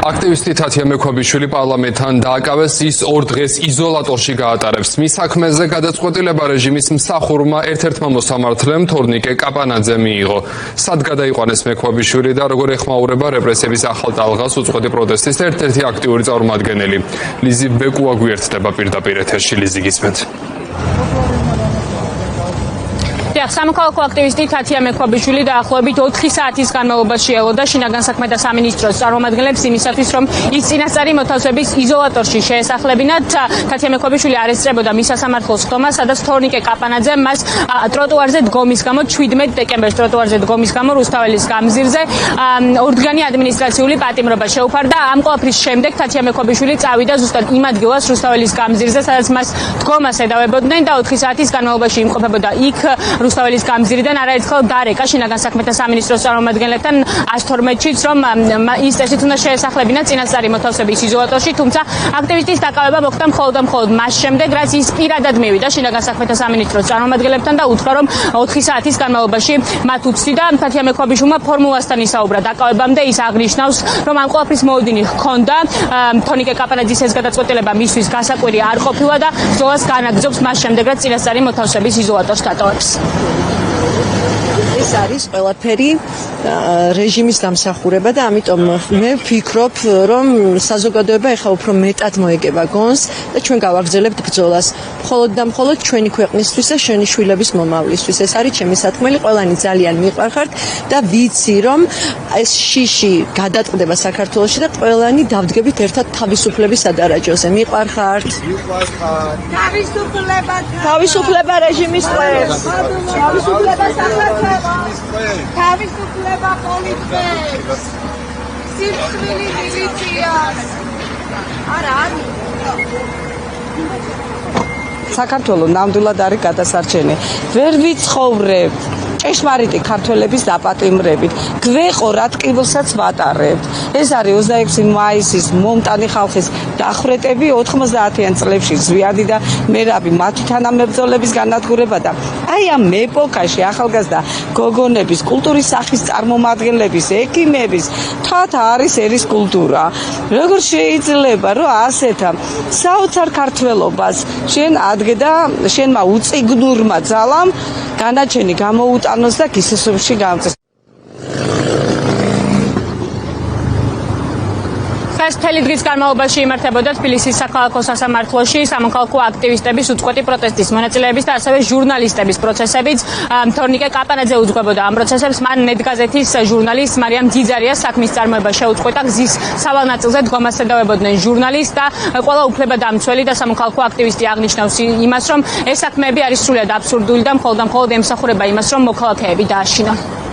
აქტივისტი თათია მექვაბიშვილი პარლამენტთან დააკავეს, ის 2 დღეს იზოლატორში გაატარებს. მის საქმეზე გადაწყვეტილება რეჟიმის მსახურმა ერთ-ერთმა მოსამართლემ თორნიკე კაპანაძემ მიიღო. სად გადაიყვანეს მექვაბიშვილი და როგორ ეხმაურება რეპრესიების ახალ ტალღას უწყვეტი პროტესტის ერთ-ერთი აქტიური წარმომადგენელი. ლიზი ბეკუა გვერდდება პირდაპირ ეთერში. ლიზი, გისმენთ. სამოქალაქო აქტივისტი თათია მექვაბიშვილი დაახლოებით 4 საათის განმავლობაში ელოდა შინაგან საქმეთა სამინისტროს წარმომადგენლებს იმისათვის, რომ ის წინასწარი მოთავსების იზოლატორში შეესახლებინათ. თათია მექვაბიშვილი არ ესწრებოდა მის სასამართლოს ხდომას, სადაც თორნიკე კაპანაძე მას ტროტუარზე დგომის გამო 17 დეკემბერს ტროტუარზე დგომის გამო რუსთაველის გამზირზე ორდგანი ადმინისტრაციული პატიმრობა შეუფარდა. ამ ყველაფრის შემდეგ თათია მექვაბიშვილი წავიდა ზუსტად იმ ადგილას რუსთაველის გამზირზე, სადაც მას დგომას ედავებოდნენ და 4 საათის განმავლობაში იმყოფებოდა იქ რუსთაველის გამზირიდან. არაერთხელ დარეკა შინაგან საქმეთა სამინისტროს წარმომადგენლებთან 112-შიც, რომ ის წესით უნდა შეესახლებინა წინასწარი მოთავსების იზოლატორში, თუმცა აქტივისტის დაკავება მოხდა მხოლოდ მას შემდეგ, რაც ის პირადად მივიდა შინაგან საქმეთა სამინისტროს წარმომადგენლებთან და უთხრა, რომ 4 საათის განმავლობაში მათ უცდიდა. თათია მექვაბიშვილმა ფორმულასთან ისაუბრა დაკავებამდე, ის აღნიშნავს, რომ ამ ყველაფრის მოუდინი ჰქონდა. თორნიკე კაპანაძის ეს გადაწყვეტილება მისთვის გასაკვირი არ ყოფილა და ბრძოლას განაგრძობს მას შემდეგ, რაც წინასწარი მოთავსების იზოლატორს დატოვებს. ეს არის ყველაფერი რეჟიმის დამსახურება და ამიტომ მე ვფიქრობ, რომ საზოგადოება ეხლა უფრო მეტად მოეგება გონს და ჩვენ გავაგრძელებთ ბრძოლას მხოლოდ და მხოლოდ ჩვენი ქვეყნისთვის და შენი შვილების მომავლისთვის. ეს არის ჩემი სათქმელი, ყველანი ძალიან მიყვარხართ და ვიცი, რომ ეს შიში გადატყდება საქართველოში და ყველანი დავდგებით ერთად თავისუფლების სადარაჯოზე. მიყვარხართ. თავისუფლება რეჟიმის წევრებს. თავისუფლება საქართველოს. თავისუფლება პოლიციას, სიცივილი მილიციას. არა, საქართველოს ნამდვილად არის გადასარჩენი. ვერ ვიცხოვრებთ ჭეშმარიტი ქართველების დაპატიმრებით. გვეყო რა ტკივილსაც ვატარებთ. ეს არის 26 მაისის მომტანი ხალხის დახვრეტები 90-იან წლებში ზვიადი და მერაბი მათი თანამებრძოლების განადგურება და აი ამ ეპოქაში ახალგაზრდა გოგონების, კულტურის სახის წარმომადგენლების, ექიმების თათა არის ერის კულტურა. როგორ შეიძლება რომ ასეთა საოცარ ქართველობას შენ ადგე და შენმა უწიგნურმა ძალამ განაჩენი გამოუტანოს და გისესობში გამწეს. მთელი დღის განმავლობაში იმართებოდა თბილისის საქალაქო სასამართლოში სამოქალაქო აქტივისტების უწყვეტი პროტესტის მონაწილეების და ასევე ჟურნალისტების პროცესებიც. თორნიკე კაპანაძე უძღვებოდა ამ პროცესებს. მან ნეტგაზეთის ჟურნალისტ მარიამ ძიძარიას საქმის წარმოება შეუწყვეტა. გზის სავალ ნაწილზე დგომას ედავებოდნენ ჟურნალისტ და ყველა უფლებადამცველი და სამოქალაქო აქტივისტი აღნიშნავს იმას, რომ ეს საქმეები არის სრულიად აბსურდული და მხოლოდ ემსახურება იმას, რომ მოქალაქეები დააშინონ.